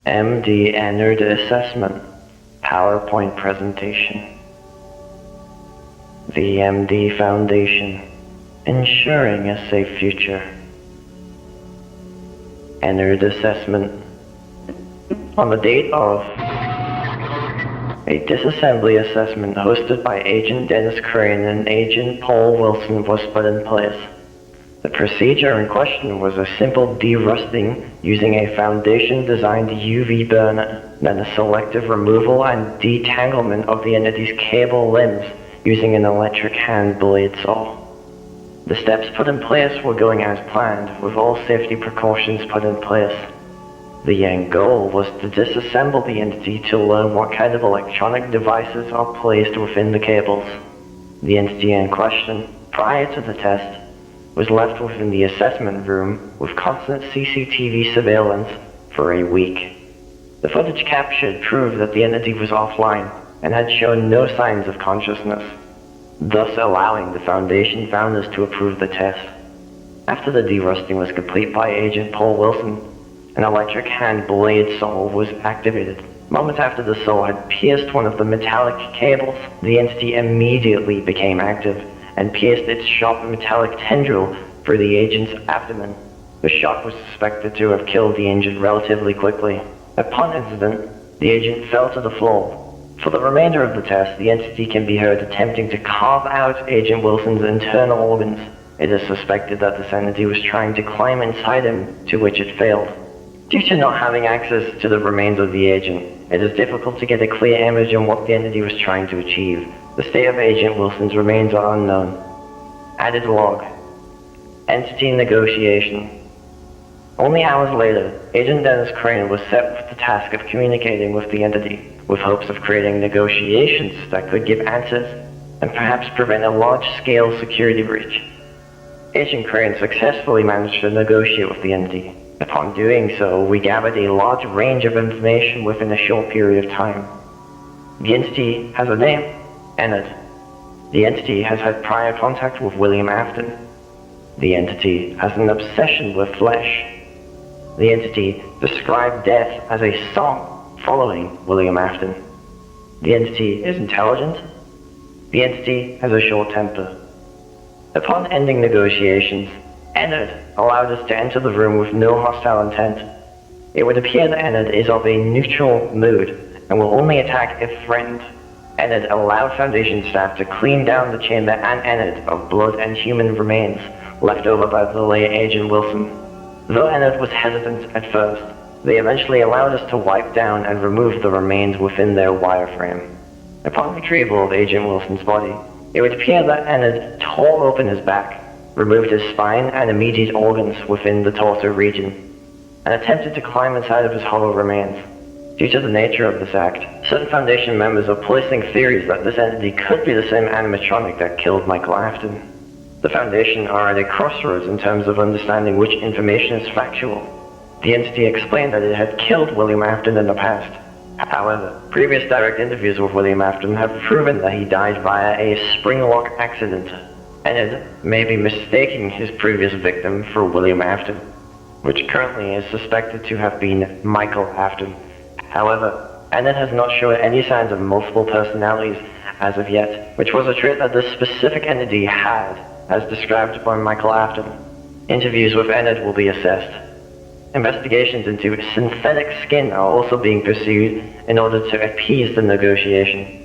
MD Ennard Assessment PowerPoint Presentation. The MD Foundation, ensuring a safe future. Ennard Assessment. On the date of a disassembly assessment hosted by Agent Dennis Crane and Agent Paul Wilson was put in place. The procedure in question was a simple de-rusting using a foundation-designed UV burner, then a selective removal and detanglement of the entity's cable limbs using an electric hand blade saw. The steps put in place were going as planned, with all safety precautions put in place. The end goal was to disassemble the entity to learn what kind of electronic devices are placed within the cables. The entity in question, prior to the test, was left within the assessment room with constant CCTV surveillance for a week. The footage captured proved that the entity was offline and had shown no signs of consciousness, thus allowing the Foundation founders to approve the test. After the de-rusting was complete by Agent Paul Wilson, an electric hand blade saw was activated. Moments after the saw had pierced one of the metallic cables, the entity immediately became active and pierced its sharp metallic tendril through the agent's abdomen. The shock was suspected to have killed the agent relatively quickly. Upon incident, the agent fell to the floor. For the remainder of the test, the entity can be heard attempting to carve out Agent Wilson's internal organs. It is suspected that this entity was trying to climb inside him, to which it failed. Due to not having access to the remains of the agent, it is difficult to get a clear image on what the entity was trying to achieve. The state of Agent Wilson's remains are unknown. Added log. Entity negotiation. Only hours later, Agent Dennis Crane was set with the task of communicating with the entity, with hopes of creating negotiations that could give answers and perhaps prevent a large-scale security breach. Agent Crane successfully managed to negotiate with the entity. Upon doing so, we gathered a large range of information within a short period of time. The entity has a name, Ennard. The entity has had prior contact with William Afton. The entity has an obsession with flesh. The entity described death as a song following William Afton. The entity is intelligent. The entity has a short temper. Upon ending negotiations, Ennard allowed us to enter the room with no hostile intent. It would appear that Ennard is of a neutral mood and will only attack if threatened. Ennard allowed Foundation staff to clean down the chamber and Ennard of blood and human remains left over by the late Agent Wilson. Though Ennard was hesitant at first, they eventually allowed us to wipe down and remove the remains within their wireframe. Upon retrieval of Agent Wilson's body, it would appear that Ennard tore open his back, removed his spine and immediate organs within the torso region, and attempted to climb inside of his hollow remains. Due to the nature of this act, certain Foundation members are placing theories that this entity could be the same animatronic that killed Michael Afton. The Foundation are at a crossroads in terms of understanding which information is factual. The entity explained that it had killed William Afton in the past. However, previous direct interviews with William Afton have proven that he died via a spring lock accident. Ennard may be mistaking his previous victim for William Afton, which currently is suspected to have been Michael Afton. However, Ennard has not shown any signs of multiple personalities as of yet, which was a trait that this specific entity had, as described by Michael Afton. Interviews with Ennard will be assessed. Investigations into synthetic skin are also being pursued in order to appease the negotiation.